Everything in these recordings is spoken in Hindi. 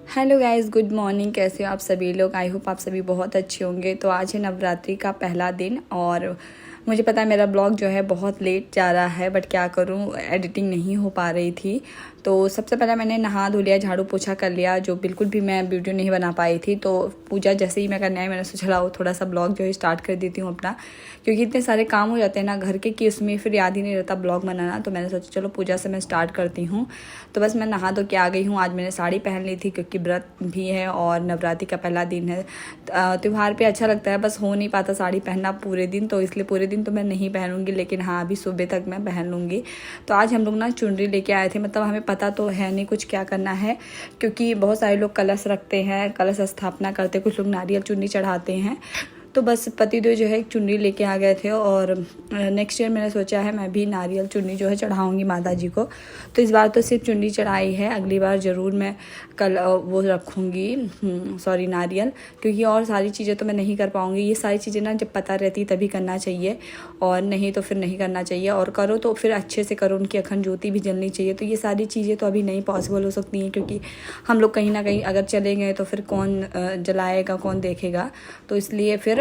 Hello guys, good morning. कैसे हो आप सभी लोग? आई होप आप सभी बहुत अच्छे होंगे। तो आज है नवरात्रि का पहला दिन और मुझे पता है मेरा ब्लॉग जो है बहुत लेट जा रहा है, बट क्या करूं, एडिटिंग नहीं हो पा रही थी। तो सबसे पहले मैंने नहा धो लिया, झाड़ू पोछा कर लिया, जो बिल्कुल भी मैं वीडियो नहीं बना पाई थी। तो पूजा जैसे ही मैं करने आई, मैंने सोचा लाओ थोड़ा सा ब्लॉग जो है स्टार्ट कर देती हूँ अपना, क्योंकि इतने सारे काम हो जाते हैं ना घर के कि उसमें फिर याद ही नहीं रहता ब्लॉग बनाना। तो मैंने सोचा चलो पूजा से मैं स्टार्ट करती हूँ। तो बस मैं नहा धो के आ गई हूँ। आज मैंने साड़ी पहन ली थी क्योंकि व्रत भी है और नवरात्रि का पहला दिन है। त्यौहार पे अच्छा लगता है, बस हो नहीं पाता साड़ी पहनना पूरे दिन, तो इसलिए पूरे दिन तो मैं नहीं पहनूंगी, लेकिन हाँ अभी सुबह तक मैं पहन लूँगी। तो आज हम लोग ना चुनरी लेके आए थे, मतलब हमें पता तो है नहीं कुछ क्या करना है, क्योंकि बहुत सारे लोग कलश रखते हैं, कलश स्थापना करते, कुछ लोग नारियल चुन्नी चढ़ाते हैं। तो बस पतिदेव जो है एक चुन्नी लेके आ गए थे और नेक्स्ट ईयर मैंने सोचा है मैं भी नारियल चुन्नी जो है चढ़ाऊंगी माता जी को। तो इस बार तो सिर्फ चुन्नी चढ़ाई है, अगली बार ज़रूर मैं कल वो रखूँगी, सॉरी नारियल, क्योंकि और सारी चीज़ें तो मैं नहीं कर पाऊँगी। ये सारी चीज़ें ना जब पता रहती तभी करना चाहिए, और नहीं तो फिर नहीं करना चाहिए। और करो तो फिर अच्छे से करो, उनकी अखंड ज्योति भी जलनी चाहिए। तो ये सारी चीज़ें तो अभी नहीं पॉसिबल हो सकती हैं, क्योंकि हम लोग कहीं ना कहीं अगर चले गए तो फिर कौन जलाएगा, कौन देखेगा। तो इसलिए फिर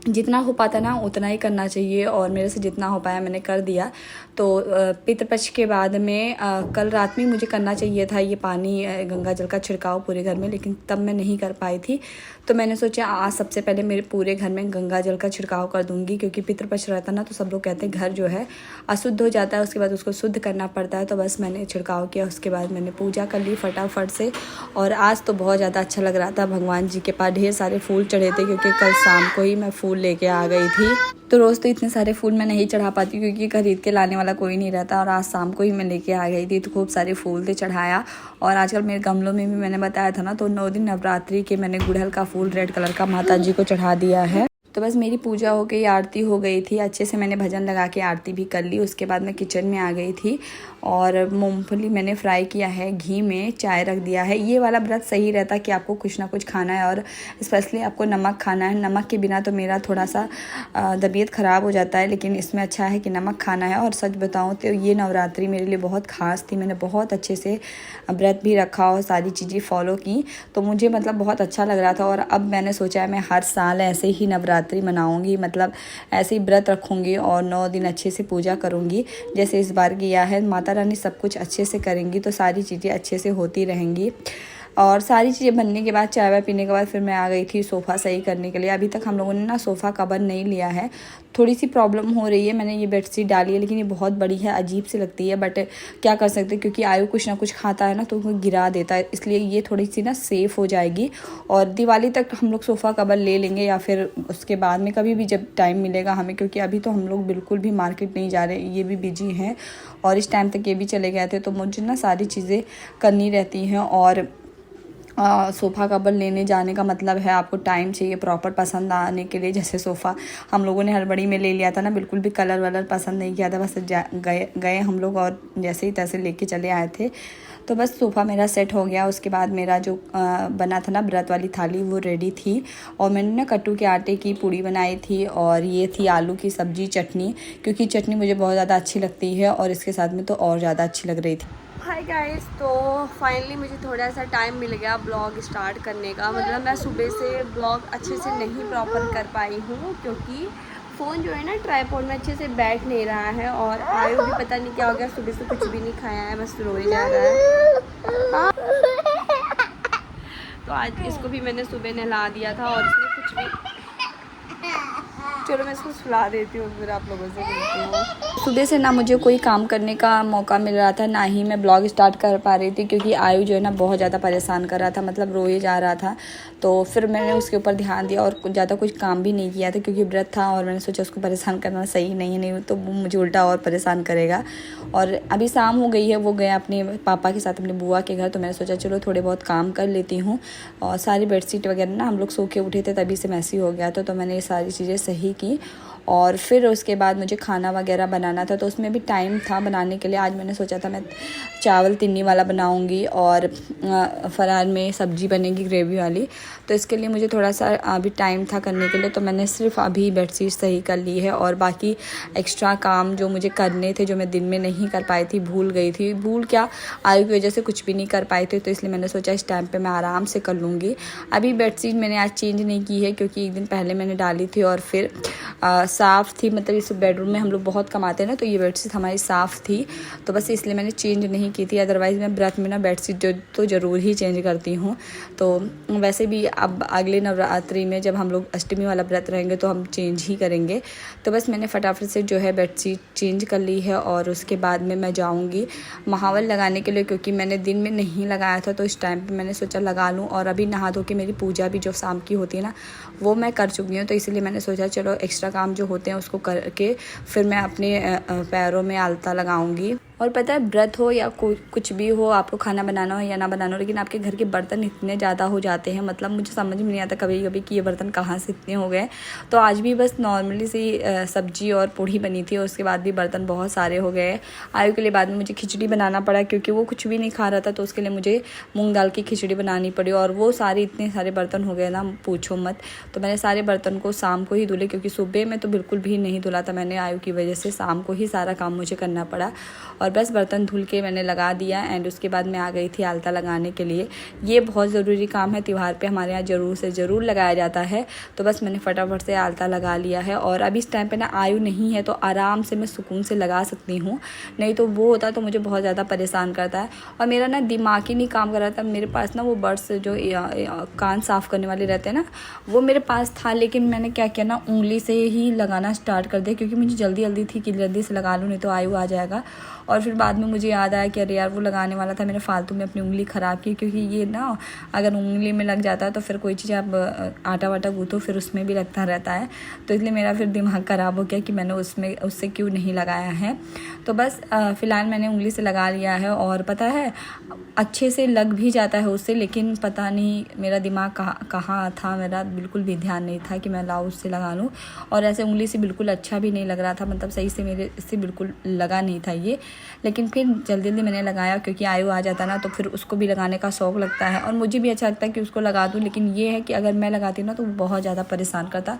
जितना हो पाता ना उतना ही करना चाहिए, और मेरे से जितना हो पाया मैंने कर दिया। तो पितृपक्ष के बाद में कल रात में मुझे करना चाहिए था ये पानी गंगा जल का छिड़काव पूरे घर में, लेकिन तब मैं नहीं कर पाई थी। तो मैंने सोचा आज सबसे पहले मेरे पूरे घर में गंगा जल का छिड़काव कर दूंगी, क्योंकि पितृपक्ष रहता ना तो सब लोग कहते हैं घर जो है अशुद्ध हो जाता है, उसके बाद उसको शुद्ध करना पड़ता है। तो बस मैंने छिड़काव किया, उसके बाद मैंने पूजा कर ली फटाफट से। और आज तो बहुत ज़्यादा अच्छा लग रहा था, भगवान जी के पास ढेर सारे फूल चढ़े थे, क्योंकि कल शाम को ही मैं फूल लेके आ गई थी। तो रोज़ तो इतने सारे फूल मैं नहीं चढ़ा पाती, क्योंकि खरीद के लाने वाला कोई नहीं रहता, और आज शाम को ही मैं लेके आ गई थी। तो खूब सारे फूल थे, चढ़ाया। और आजकल मेरे गमलों में भी मैंने बताया था ना, तो 9 दिन नवरात्रि के मैंने गुड़हल का फूल रेड कलर का माता जी को चढ़ा दिया है। तो बस मेरी पूजा हो गई, आरती हो गई थी, अच्छे से मैंने भजन लगा के आरती भी कर ली। उसके बाद मैं किचन में आ गई थी और मूंगफली मैंने फ्राई किया है, घी में चाय रख दिया है। ये वाला व्रत सही रहता है कि आपको कुछ ना कुछ खाना है, और स्पेशली आपको नमक खाना है। नमक के बिना तो मेरा थोड़ा सा तबीयत ख़राब हो जाता है, लेकिन इसमें अच्छा है कि नमक खाना है। और सच बताऊँ तो ये नवरात्रि मेरे लिए बहुत ख़ास थी, मैंने बहुत अच्छे से व्रत भी रखा और सारी चीज़ें फॉलो की, तो मुझे मतलब बहुत अच्छा लग रहा था। और अब मैंने सोचा है मैं हर साल ऐसे ही नवरात्रि मनाऊंगी, मतलब ऐसे ही व्रत रखूंगी और 9 दिन अच्छे से पूजा करूंगी, जैसे इस बार किया है। माता रानी सब कुछ अच्छे से करेंगी तो सारी चीज़ें अच्छे से होती रहेंगी। और सारी चीज़ें बनने के बाद, चाय वाय पीने के बाद, फिर मैं आ गई थी सोफ़ा सही करने के लिए। अभी तक हम लोगों ने ना सोफ़ा कवर नहीं लिया है, थोड़ी सी प्रॉब्लम हो रही है। मैंने ये बेडशीट डाली है, लेकिन ये बहुत बड़ी है, अजीब सी लगती है, बट क्या कर सकते हैं, क्योंकि आयु कुछ ना कुछ खाता है ना, तो वो गिरा देता है, इसलिए ये थोड़ी सी ना सेफ़ हो जाएगी। और दिवाली तक हम लोग सोफ़ा कवर ले लेंगे, या फिर उसके बाद में कभी भी जब टाइम मिलेगा हमें, क्योंकि अभी तो हम लोग बिल्कुल भी मार्केट नहीं जा रहे, ये भी बिजी हैं, और इस टाइम तक ये भी चले गए थे। तो मुझे ना सारी चीज़ें करनी रहती हैं, और सोफ़ा कवर लेने जाने का मतलब है आपको टाइम चाहिए प्रॉपर पसंद आने के लिए। जैसे सोफ़ा हम लोगों ने हड़बड़ी में ले लिया था ना, बिल्कुल भी कलर वलर पसंद नहीं किया था, बस गए हम लोग और जैसे ही तैसे लेके चले आए थे। तो बस सोफ़ा मेरा सेट हो गया। उसके बाद मेरा जो बना था ना व्रत वाली थाली, वो रेडी थी, और मैंने ना कट्टू के आटे की पूड़ी बनाई थी, और ये थी आलू की सब्ज़ी, चटनी, क्योंकि चटनी मुझे बहुत ज़्यादा अच्छी लगती है, और इसके साथ में तो और ज़्यादा अच्छी लग रही थी। हाय गाइस, तो फाइनली मुझे थोड़ा सा टाइम मिल गया ब्लॉग स्टार्ट करने का। मतलब मैं सुबह से ब्लॉग अच्छे से नहीं प्रॉपर कर पाई हूँ, क्योंकि फ़ोन जो है ना ट्राइपॉड में अच्छे से बैठ नहीं रहा है, और आयु भी पता नहीं क्या हो गया, सुबह से कुछ भी नहीं खाया है, बस रोए जा रहा है। हाँ। तो आज इसको भी मैंने सुबह नहला दिया था, और इसने कुछ भी, चलो मैं इसको सुला देती हूँ, फिर आप लोगों से मिलती हूँ। सुबह से ना मुझे कोई काम करने का मौका मिल रहा था, ना ही मैं ब्लॉग स्टार्ट कर पा रही थी, क्योंकि आयु जो है ना बहुत ज़्यादा परेशान कर रहा था, मतलब रोए जा रहा था। तो फिर मैंने उसके ऊपर ध्यान दिया, और ज़्यादा कुछ काम भी नहीं किया था, क्योंकि व्रत था, और मैंने सोचा उसको परेशान करना सही नहीं है, नहीं तो वो मुझे उल्टा और परेशान करेगा। और अभी शाम हो गई है, वो गया अपने पापा के साथ अपने बुआ के घर, तो मैंने सोचा चलो थोड़े बहुत काम कर लेती हूँ। और सारी बेडशीट वगैरह ना हम लोग सो के उठे थे, तभी से मैसी हो गया था, तो मैंने ये सारी चीज़ें सही की। और फिर उसके बाद मुझे खाना वगैरह बनाना था, तो उसमें भी टाइम था बनाने के लिए। आज मैंने सोचा था मैं चावल तिन्नी वाला बनाऊंगी और फरार में सब्जी बनेगी ग्रेवी वाली, तो इसके लिए मुझे थोड़ा सा अभी टाइम था करने के लिए, तो मैंने सिर्फ अभी बेडशीट सही कर ली है। और बाकी एक्स्ट्रा काम जो मुझे करने थे, जो मैं दिन में नहीं कर पाई थी, भूल गई थी, भूल क्या आयु की वजह से कुछ भी नहीं कर पाई थी, तो इसलिए मैंने सोचा इस टाइम पे मैं आराम से कर लूँगी। अभी बेडशीट मैंने आज चेंज नहीं की है क्योंकि एक दिन पहले मैंने डाली थी और फिर साफ़ थी, मतलब इस बेडरूम में हम लोग बहुत कमाते हैं ना, तो ये बेडशीट हमारी साफ़ थी, तो बस इसलिए मैंने चेंज नहीं की थी। अदरवाइज़ मैं व्रत में ना बेडशीट तो ज़रूर ही चेंज करती हूँ। तो वैसे भी अब अगले नवरात्रि में जब हम लोग अष्टमी वाला व्रत रहेंगे तो हम चेंज ही करेंगे। तो बस मैंने फटाफट से जो है बेडशीट चेंज कर ली है और उसके बाद में मैं जाऊँगी महावर लगाने के लिए, क्योंकि मैंने दिन में नहीं लगाया था, तो इस टाइम पे मैंने सोचा लगा लूँ। और अभी नहा धो के मेरी पूजा भी जो शाम की होती है ना, वो मैं कर चुकी हूँ, तो इसलिए मैंने सोचा चलो एक्स्ट्रा काम जो होते हैं उसको करके फिर मैं अपने पैरों में आलता लगाऊंगी। और पता है व्रत हो या कुछ भी हो, आपको खाना बनाना हो या ना बनाना हो, लेकिन आपके घर के बर्तन इतने ज़्यादा हो जाते हैं, मतलब मुझे समझ में नहीं आता कभी कभी कि ये बर्तन कहाँ से इतने हो गए। तो आज भी बस नॉर्मली सी सब्जी और पूड़ी बनी थी, और उसके बाद भी बर्तन बहुत सारे हो गए। आयु के लिए बाद में मुझे खिचड़ी बनाना पड़ा क्योंकि वो कुछ भी नहीं खा रहा था, तो उसके लिए मुझे मूँग दाल की खिचड़ी बनानी पड़ी। और वो सारे इतने सारे बर्तन हो गए ना, पूछो मत। तो मैंने सारे बर्तन को शाम को ही धुले, क्योंकि सुबह में तो बिल्कुल भी नहीं धुला था मैंने आयु की वजह से, शाम को ही सारा काम मुझे करना पड़ा। और बस बर्तन धुल के मैंने लगा दिया एंड उसके बाद मैं आ गई थी आलता लगाने के लिए। ये बहुत ज़रूरी काम है, त्यौहार पे हमारे यहाँ ज़रूर से ज़रूर लगाया जाता है। तो बस मैंने फटाफट से आलता लगा लिया है। और अभी इस टाइम पे ना आयु नहीं है, तो आराम से मैं सुकून से लगा सकती हूँ, नहीं तो वो होता तो मुझे बहुत ज़्यादा परेशान करता है। और मेरा ना दिमाग ही नहीं काम कर रहा था, मेरे पास ना वो बर्ड्स जो कान साफ़ करने वाले रहते हैं ना, वो मेरे पास था, लेकिन मैंने क्या किया ना, उंगली से ही लगाना स्टार्ट कर दिया, क्योंकि मुझे जल्दी जल्दी थी कि जल्दी से लगा लूँ, नहीं तो आयु आ जाएगा। और फिर बाद में मुझे याद आया कि अरे यार वो लगाने वाला था, मैंने फालतू में अपनी उंगली ख़राब की, क्योंकि ये ना अगर उंगली में लग जाता है तो फिर कोई चीज़ आप आटा वाटा गूँथो फिर उसमें भी लगता रहता है, तो इसलिए मेरा फिर दिमाग ख़राब हो गया कि मैंने उससे क्यों नहीं लगाया है। तो बस फ़िलहाल मैंने उंगली से लगा लिया है, और पता है अच्छे से लग भी जाता है उससे, लेकिन पता नहीं मेरा दिमाग कहाँ था, मेरा बिल्कुल भी ध्यान नहीं था कि मैं लाओ उससे लगा लूँ। और ऐसे उंगली से बिल्कुल अच्छा भी नहीं लग रहा था, मतलब सही से मेरे से बिल्कुल लगा नहीं था ये, लेकिन फिर जल्दी जल्दी मैंने लगाया, क्योंकि आयु आ जाता ना तो फिर उसको भी लगाने का शौक़ लगता है, और मुझे भी अच्छा लगता है कि उसको लगा दूँ। लेकिन ये है कि अगर मैं लगाती हूँ ना तो वो बहुत ज़्यादा परेशान करता,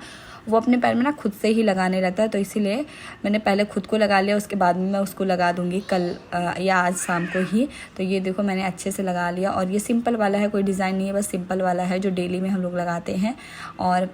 वो अपने पैर में ना खुद से ही लगाने लगता है। तो इसीलिए मैंने पहले खुद को लगा लिया, उसके बाद में मैं उसको लगा दूँगी कल या आज शाम को ही। तो ये देखो मैंने अच्छे से लगा लिया, और ये सिंपल वाला है, कोई डिज़ाइन नहीं है, बस सिंपल वाला है जो डेली में हम लोग लगाते हैं। और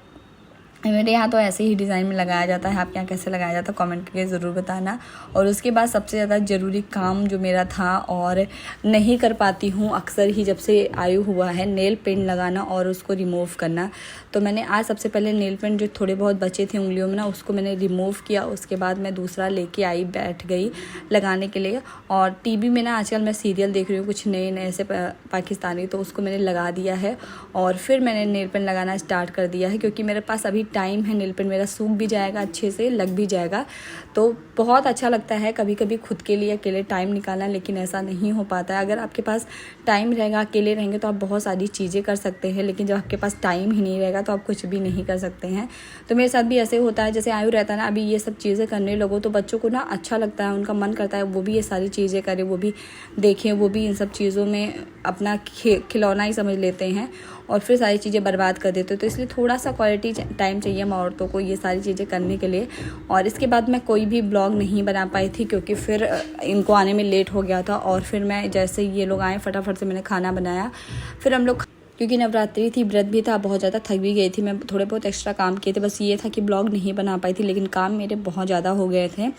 मेरे यहाँ तो ऐसे ही डिज़ाइन में लगाया जाता है, आपके यहाँ कैसे लगाया जाता है कमेंट करके ज़रूर बताना। और उसके बाद सबसे ज़्यादा ज़रूरी काम जो मेरा था और नहीं कर पाती हूँ अक्सर ही जब से आयु हुआ है, नेल पेंट लगाना और उसको रिमूव करना। तो मैंने आज सबसे पहले नेल पेंट जो थोड़े बहुत बचे थे उंगलियों में ना, उसको मैंने रिमूव किया। उसके बाद मैं दूसरा लेके आई, बैठ गई लगाने के लिए। और टीवी में ना आजकल मैं सीरियल देख रही हूँ कुछ नए नए से पाकिस्तानी, तो उसको मैंने लगा दिया है और फिर मैंने नेल पेंट लगाना स्टार्ट कर दिया है, क्योंकि मेरे पास अभी टाइम है, नेल पेंट मेरा सूख भी जाएगा, अच्छे से लग भी जाएगा। तो बहुत अच्छा लगता है कभी कभी खुद के लिए अकेले टाइम निकालना, लेकिन ऐसा नहीं हो पाता है। अगर आपके पास टाइम रहेगा, अकेले रहेंगे तो आप बहुत सारी चीज़ें कर सकते हैं, लेकिन जब आपके पास टाइम ही नहीं रहेगा तो आप कुछ भी नहीं कर सकते हैं। तो मेरे साथ भी ऐसे होता है, जैसे आयु रहता है ना, अभी ये सब चीज़ें करने लगो तो बच्चों को ना अच्छा लगता है, उनका मन करता है वो भी ये सारी चीज़ें करें, वो भी देखें, वो भी इन सब चीज़ों में अपना खिलौना ही समझ लेते हैं और फिर सारी चीज़ें बर्बाद कर देते हो। तो इसलिए थोड़ा सा क्वालिटी टाइम चाहिए हम औरतों को ये सारी चीज़ें करने के लिए। और इसके बाद मैं कोई भी ब्लॉग नहीं बना पाई थी, क्योंकि फिर इनको आने में लेट हो गया था। और फिर मैं जैसे ये लोग आए फटाफट से मैंने खाना बनाया, फिर हम लोग, क्योंकि नवरात्रि थी, व्रत भी था, बहुत ज़्यादा थक भी गई थी मैं, थोड़े बहुत एक्स्ट्रा काम किए थे, बस ये था कि ब्लॉग नहीं बना पाई थी, लेकिन काम मेरे बहुत ज़्यादा हो गए थे।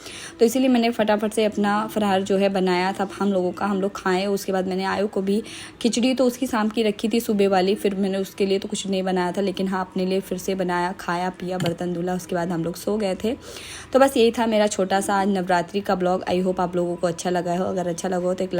तो इसीलिए मैंने फटाफट से अपना फरार जो है बनाया था हम लोगों का, हम लोग खाएँ। उसके बाद मैंने आयु को भी खिचड़ी तो उसकी शाम की रखी थी सुबह वाली, फिर मैंने उसके लिए तो कुछ नहीं बनाया था, लेकिन हाँ अपने लिए फिर से बनाया, खाया पिया, बर्तन धुला, उसके बाद हम लोग सो गए थे। तो बस यही था मेरा छोटा सा आज नवरात्रि का ब्लॉग। आई होप आप लोगों को अच्छा लगा हो। अगर अच्छा लगा हो तो एक